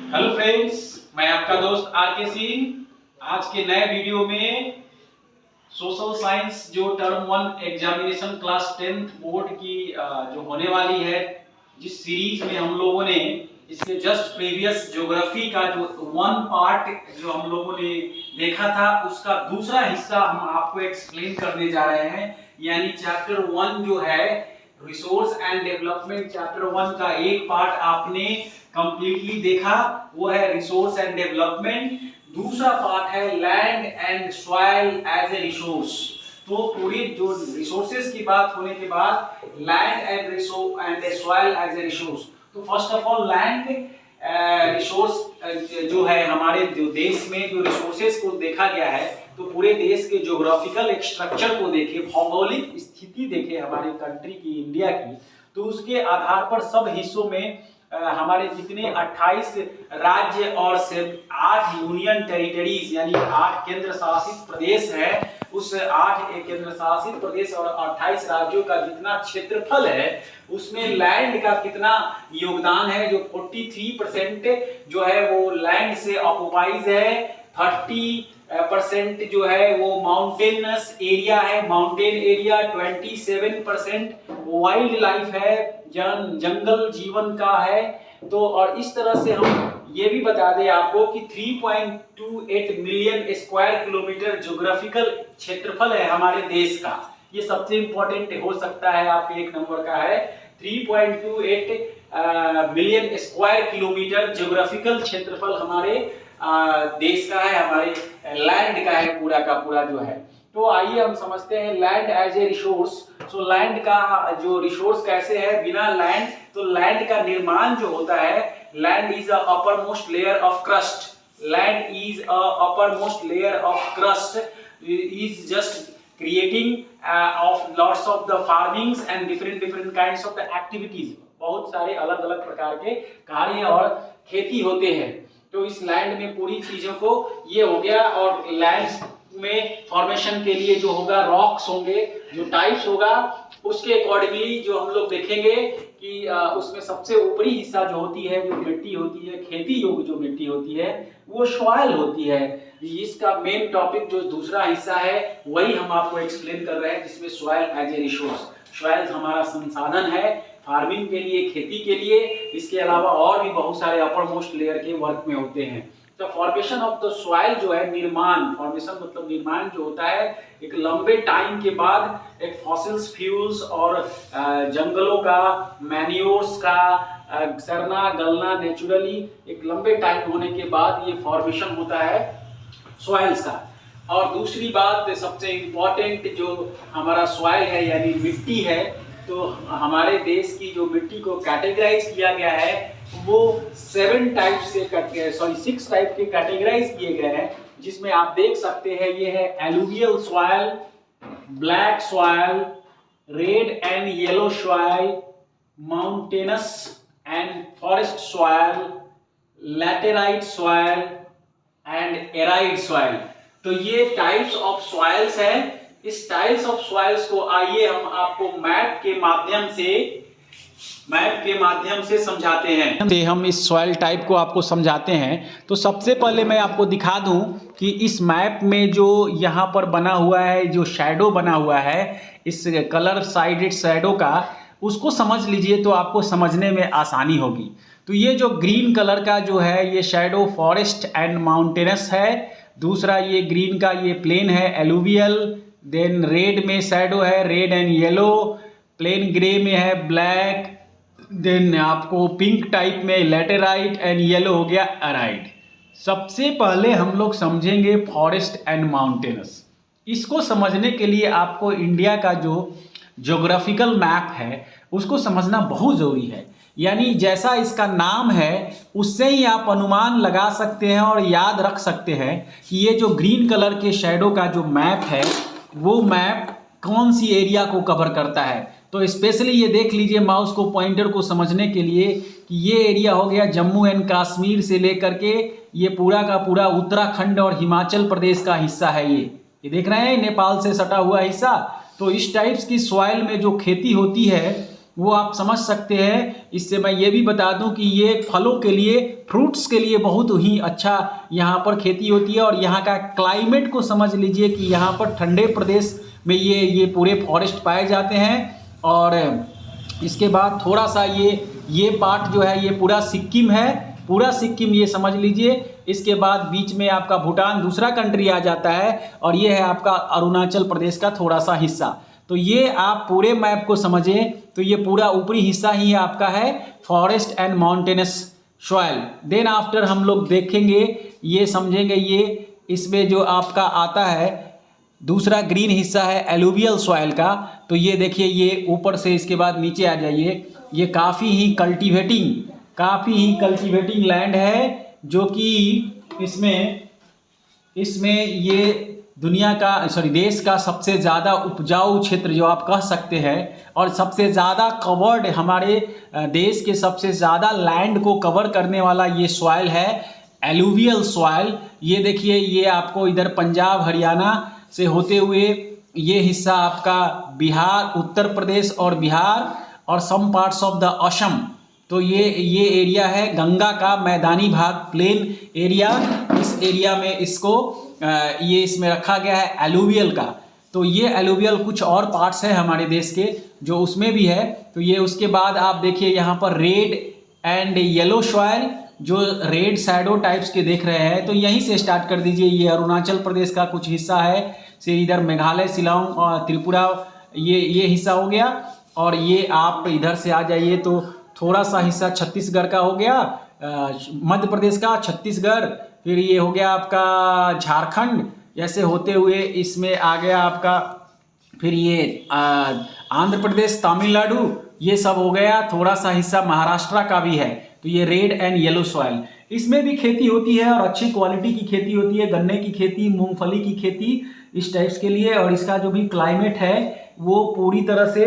Hello friends, मैं आपका दोस्त आर के सिंह। आज के नए वीडियो में सोशल साइंस जो term 1 examination class 10th board की जो होने वाली है, जिस सीरीज में हम लोगों ने इसके जस्ट प्रीवियस ज्योग्राफी का जो वन पार्ट जो हम लोगों ने देखा था, उसका दूसरा हिस्सा हम आपको एक्सप्लेन करने जा रहे हैं। यानी चैप्टर 1 जो है रिसोर्स एंड डेवलपमेंट, चैप्टर 1 का एक पार्ट आपने कंप्लीटली देखा, वो है रिसोर्स एंड डेवलपमेंट। दूसरा पार्ट है land and soil as a resource. तो पूरी जो रिसोर्सेज की बात होने के बाद land and soil as a resource. तो first of all land resource जो है, हमारे जो देश में जो रिसोर्सेज को देखा गया है, तो पूरे देश के ज्योग्राफिकल स्ट्रक्चर को देखे, भौगोलिक स्थिति देखे हमारे कंट्री की, इंडिया की, तो उसके आधार पर सब हिस्सों में हमारे जितने 28 राज्य और 8 यूनियन टेरिटरीज यानी 8 केंद्र शासित प्रदेश है, उस 8 केंद्र शासित प्रदेश और 28 राज्यों का जितना क्षेत्रफल है, उसमें लैंड का कितना योगदान है, जो 43% जो है वो लैंड से ऑक्युपाइज है, 30% जो है वो माउंटेनस एरिया है, माउंटेन एरिया, 27% वाइल्ड लाइफ है, जंगल जीवन का है। तो और इस तरह से हम ये भी बता दें आपको कि 3.28 मिलियन स्क्वायर किलोमीटर ज्योग्राफिकल क्षेत्रफल है हमारे देश का। ये सबसे इंपॉर्टेंट हो सकता है, आपके एक नंबर का है 3.28 मिलियन स्क्वायर किलोमीटर ज्योग्राफिकल क्षेत्रफल हमारे देश का है, हमारे लैंड का है, पूरा का पूरा जो है। तो आइए हम समझते हैं land as a resource. So land का जो रिसोर्स कैसे है, बिना लैंड, तो लैंड का निर्माण जो होता है, land is a uppermost layer of crust, land is a uppermost layer of crust, is just creating of lots of the farmings and different kinds of the activities. बहुत सारे अलग अलग प्रकार के कार्य और खेती होते हैं। तो इस लैंड में पूरी चीजों को ये हो गया। और लैंड में फॉर्मेशन के लिए जो होगा, रॉक्स होंगे, जो टाइप्स होगा, उसके अकॉर्डिंगली जो हम लोग देखेंगे कि उसमें सबसे ऊपरी हिस्सा जो होती है, जो मिट्टी होती है, खेती योग्य जो मिट्टी होती है, वो सॉइल होती है। इसका मेन टॉपिक जो दूसरा हिस्सा है, वही हम आपको एक्सप्लेन कर रहे हैं, जिसमें soil as a resource. Soil हमारा संसाधन है फार्मिंग के लिए, खेती के लिए। इसके अलावा और भी बहुत सारे अपर मोस्ट लेयर के वर्क में होते हैं। तो फॉर्मेशन ऑफ द सॉइल जो है, निर्माण, फॉर्मेशन मतलब निर्माण जो होता है, एक लंबे टाइम के बाद एक फॉसिल्स फ्यूल्स और जंगलों का, मैन्योर्स का सड़ना गलना नेचुरली एक लंबे टाइम होने के बाद ये फॉर्मेशन होता है सॉइल्स का। और दूसरी बात, सबसे इम्पोर्टेंट जो हमारा सॉइल है यानी मिट्टी है, तो हमारे देश की जो मिट्टी को कैटेगराइज किया गया है, वो 6 टाइप के कैटेगराइज किए गए हैं, जिसमें आप देख सकते हैं ये है alluvial soil, black soil, red and yellow soil, mountainous and forest soil, laterite soil and arid soil. तो ये टाइप्स ऑफ सॉइल्स हैं। इस टाइप्स ऑफ सॉइल्स को आइए हम आपको मैप के माध्यम से समझाते हैं। हम इस सॉइल टाइप को आपको समझाते हैं। तो सबसे पहले मैं आपको दिखा दूं कि इस मैप में जो यहाँ पर बना हुआ है, जो शैडो बना हुआ है, इस कलर साइडेड शैडो का, उसको समझ लीजिए तो आपको समझने में आसानी होगी। तो ये जो ग्रीन कलर का जो है, ये शैडो फॉरेस्ट एंड माउंटेनस है। दूसरा ये ग्रीन का ये प्लेन है, एलुवियल। देन रेड में शैडो है, red and yellow. Plain grey में है ब्लैक। देन आपको पिंक टाइप में लैटेराइट एंड येलो हो गया एराइड। सबसे पहले हम लोग समझेंगे फॉरेस्ट एंड माउंटेनस। इसको समझने के लिए आपको इंडिया का जो ज्योग्राफिकल मैप है उसको समझना बहुत ज़रूरी है। यानी जैसा इसका नाम है, उससे ही आप अनुमान लगा सकते हैं और याद रख सकते हैं कि ये जो ग्रीन कलर के शैडो का जो मैप है, वो मैप कौन सी एरिया को कवर करता है। तो स्पेशली ये देख लीजिए माउस को, पॉइंटर को समझने के लिए, कि ये एरिया हो गया जम्मू एंड कश्मीर से लेकर के ये पूरा का पूरा उत्तराखंड और हिमाचल प्रदेश का हिस्सा है। ये देख रहे हैं, नेपाल से सटा हुआ हिस्सा। तो इस टाइप्स की सॉइल में जो खेती होती है, वो आप समझ सकते हैं। इससे मैं ये भी बता दूं कि ये फलों के लिए, फ्रूट्स के लिए बहुत ही अच्छा यहाँ पर खेती होती है। और यहाँ का क्लाइमेट को समझ लीजिए कि यहाँ पर ठंडे प्रदेश में ये पूरे फॉरेस्ट पाए जाते हैं। और इसके बाद थोड़ा सा ये पार्ट जो है ये पूरा सिक्किम है, पूरा सिक्किम ये समझ लीजिए। इसके बाद बीच में आपका भूटान दूसरा कंट्री आ जाता है, और ये है आपका अरुणाचल प्रदेश का थोड़ा सा हिस्सा। तो ये आप पूरे मैप को समझें तो ये पूरा ऊपरी हिस्सा ही आपका है forest and mountainous soil. Then after हम लोग देखेंगे, ये समझेंगे, ये इसमें जो आपका आता है दूसरा ग्रीन हिस्सा है एलुवियल सॉइल का। तो ये देखिए, ये ऊपर से इसके बाद नीचे आ जाइए, ये काफ़ी ही कल्टीवेटिंग लैंड है, जो कि इसमें ये दुनिया का देश का सबसे ज़्यादा उपजाऊ क्षेत्र जो आप कह सकते हैं, और सबसे ज़्यादा कवर्ड, हमारे देश के सबसे ज़्यादा लैंड को कवर करने वाला ये सॉइल है एलुवियल सॉइल। ये देखिए, ये आपको इधर पंजाब हरियाणा से होते हुए ये हिस्सा आपका बिहार, उत्तर प्रदेश और बिहार और some parts of the Assam. तो ये एरिया है गंगा का मैदानी भाग, प्लेन एरिया। इस एरिया में इसको ये इसमें रखा गया है एलुवियल का। तो ये एलुवियल कुछ और पार्ट्स है हमारे देश के जो उसमें भी है। तो ये उसके बाद आप देखिए यहाँ पर रेड एंड येलो सॉइल, जो रेड शैडो टाइप्स के देख रहे हैं। तो यहीं से स्टार्ट कर दीजिए, ये अरुणाचल प्रदेश का कुछ हिस्सा है, फिर इधर मेघालय, शिलांग और त्रिपुरा, ये हिस्सा हो गया। और ये आप इधर से आ जाइए तो थोड़ा सा हिस्सा छत्तीसगढ़ का हो गया, मध्य प्रदेश का छत्तीसगढ़, फिर ये हो गया आपका झारखंड, ऐसे होते हुए इसमें आ गया आपका, फिर ये आंध्र प्रदेश, तमिलनाडु, ये सब हो गया। थोड़ा सा हिस्सा महाराष्ट्र का भी है। तो ये रेड एंड येलो सॉइल, इसमें भी खेती होती है और अच्छी क्वालिटी की खेती होती है, गन्ने की खेती, मूंगफली की खेती, इस टाइप्स के लिए। और इसका जो भी क्लाइमेट है वो पूरी तरह से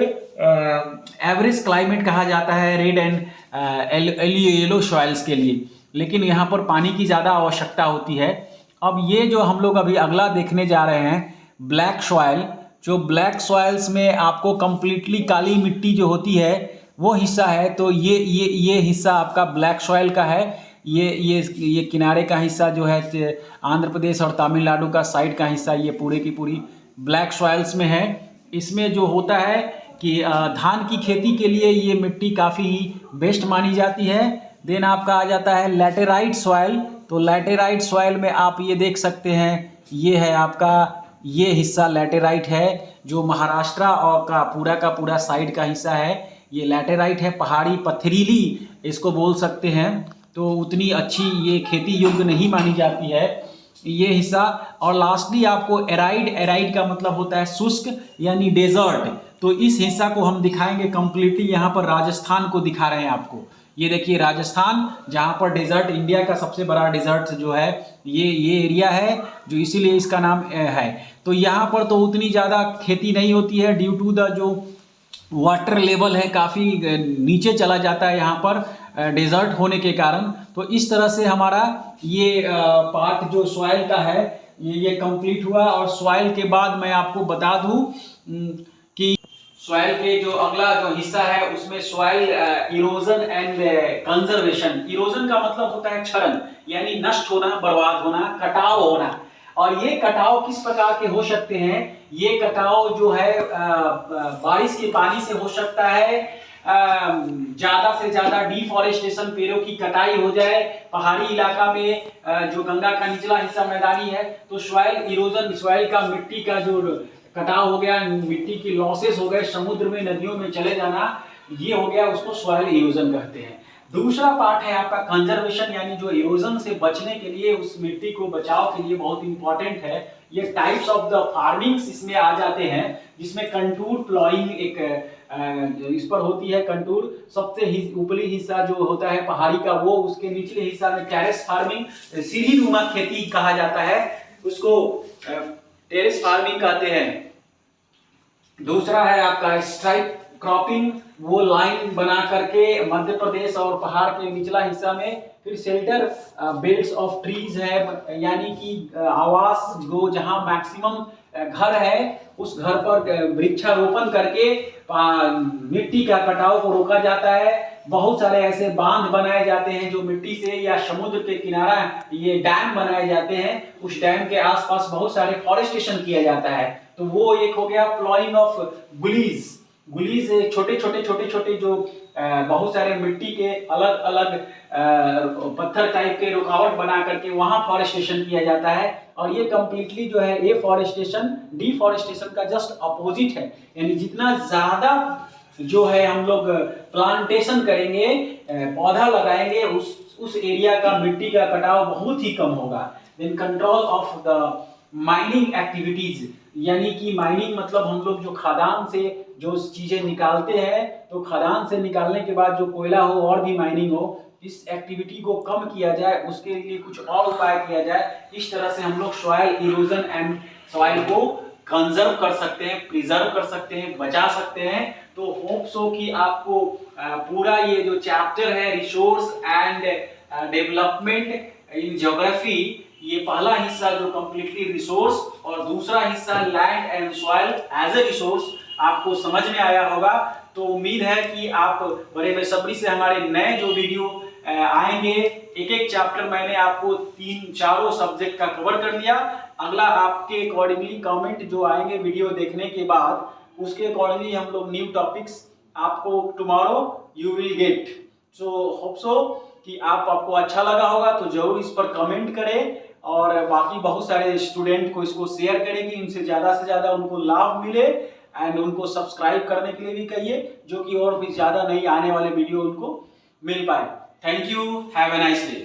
एवरेज क्लाइमेट कहा जाता है रेड एंड येलो सॉइल्स के लिए, लेकिन यहाँ पर पानी की ज़्यादा आवश्यकता होती है। अब ये जो हम लोग अभी अगला देखने जा रहे हैं ब्लैक सॉइल, जो ब्लैक सॉइल्स में आपको कम्प्लीटली काली मिट्टी जो होती है वो हिस्सा है। तो ये हिस्सा आपका ब्लैक सॉइल का है। ये किनारे का हिस्सा जो है आंध्र प्रदेश और तमिलनाडु का साइड का हिस्सा, ये पूरे की पूरी ब्लैक सॉइल्स में है। इसमें जो होता है कि धान की खेती के लिए ये मिट्टी काफ़ी बेस्ट मानी जाती है। देन आपका आ जाता है लैटेराइट सॉइल। तो लैटेराइट सॉइल में आप ये देख सकते हैं, ये है आपका, ये हिस्सा लैटेराइट है, जो महाराष्ट्र और का पूरा साइड का हिस्सा है। ये लैटेराइट है, पहाड़ी पथरीली इसको बोल सकते हैं। तो उतनी अच्छी ये खेती योग्य नहीं मानी जाती है ये हिस्सा। और लास्टली आपको एराइड का मतलब होता है शुष्क यानी डेजर्ट। तो इस हिस्सा को हम दिखाएंगे कम्प्लीटली, यहाँ पर राजस्थान को दिखा रहे हैं आपको। ये देखिए राजस्थान, जहाँ पर डेजर्ट, इंडिया का सबसे बड़ा डेजर्ट जो है ये एरिया है, जो इसीलिए इसका नाम है। तो यहाँ पर तो उतनी ज़्यादा खेती नहीं होती है ड्यू टू द जो वाटर लेवल है काफ़ी नीचे चला जाता है यहाँ पर डेजर्ट होने के कारण। तो इस तरह से हमारा ये पार्ट जो सॉइल का है ये कंप्लीट हुआ। और सॉइल के बाद मैं आपको बता दूं कि सॉइल के जो अगला जो हिस्सा है उसमें soil erosion and conservation. Erosion का मतलब होता है क्षरण, यानी नष्ट होना, बर्बाद होना, कटाव होना। और ये कटाव किस प्रकार के हो सकते हैं? ये कटाव जो है बारिश के पानी से हो सकता है, ज्यादा से ज्यादा डिफॉरेस्टेशन, पेड़ों की कटाई हो जाए, पहाड़ी इलाका में जो गंगा का निचला हिस्सा मैदानी है तो सॉइल इरोजन, सॉइल का मिट्टी का जो कटाव हो गया, मिट्टी की लॉसेस हो गए, समुद्र में नदियों में चले जाना, ये हो गया, उसको सॉइल इरोजन कहते हैं। दूसरा पार्ट है आपका कंजर्वेशन, यानी जो इरोजन से बचने के लिए, उस मिट्टी को बचाव के लिए बहुत इंपॉर्टेंट है। ये टाइप्स ऑफ द फार्मिंग्स इसमें आ जाते हैं, जिसमें कंटूर प्लॉइंग एक इस पर होती है। कंटूर सबसे ऊपरी हिस्सा जो होता है पहाड़ी का, वो उसके निचले हिस्सा में टेरेस फार्मिंग, सीढ़ी नुमा खेती कहा जाता है, उसको टेरेस फार्मिंग कहते हैं। दूसरा है आपका स्ट्राइप क्रॉपिंग, वो लाइन बना करके मध्य प्रदेश और पहाड़ के निचला हिस्सा में। फिर शेल्टर बेल्ट्स ऑफ ट्रीज है, यानी कि आवास जो जहां मैक्सिमम घर है उस घर पर वृक्षारोपण करके मिट्टी का कटाव को रोका जाता है। बहुत सारे ऐसे बांध बनाए जाते हैं जो मिट्टी से, या समुद्र के किनारा ये डैम बनाए जाते हैं, उस डैम के आसपास बहुत सारे फॉरेस्टेशन किया जाता है। तो वो एक हो गया प्लॉइंग ऑफ गुलीज। गुलीज छोटे छोटे जो बहुत सारे मिट्टी के अलग अलग पत्थर टाइप के रुकावट बना करके वहां फॉरेस्टेशन किया जाता है। और ये कंप्लीटली जो है एफॉरेस्टेशन डिफॉरेस्टेशन का जस्ट अपोजिट है। यानी जितना ज्यादा जो है हम लोग प्लांटेशन करेंगे, पौधा लगाएंगे, उस एरिया का मिट्टी का कटाव बहुत ही कम होगा। Then control of the mining activities, यानी कि माइनिंग मतलब हम लोग जो खदान से जो चीजें निकालते हैं, तो खदान से निकालने के बाद जो कोयला हो और भी माइनिंग हो, इस एक्टिविटी को कम किया जाए, उसके लिए कुछ और उपाय किया जाए। इस तरह से हम लोग सॉइल इरोजन एंड सॉइल को कंजर्व कर सकते हैं, प्रिजर्व कर सकते हैं, बचा सकते हैं। तो होप सो कि आपको पूरा ये जो चैप्टर है resource and development in geography, ये पहला हिस्सा जो कंप्लीटली रिसोर्स और दूसरा हिस्सा land and soil as a resource आपको समझ में आया होगा। तो उम्मीद है कि आप बड़े बेसब्री से हमारे नए जो वीडियो आएंगे, एक एक चैप्टर मैंने आपको 3-4 सब्जेक्ट का कवर कर लिया। अगला आपके अकॉर्डिंगली कमेंट जो आएंगे वीडियो देखने के बाद, उसके अकॉर्डिंगली हम लोग न्यू टॉपिक्स आपको tomorrow you will get. So hope so कि आपको अच्छा लगा होगा, तो जरूर इस पर कमेंट करें और बाकी बहुत सारे स्टूडेंट को इसको शेयर करें कि इनसे ज़्यादा से ज़्यादा उनको लाभ मिले। एंड उनको सब्सक्राइब करने के लिए भी कहिए, जो कि और भी ज़्यादा नई आने वाले वीडियो उनको मिल पाए। Thank you, have a nice day.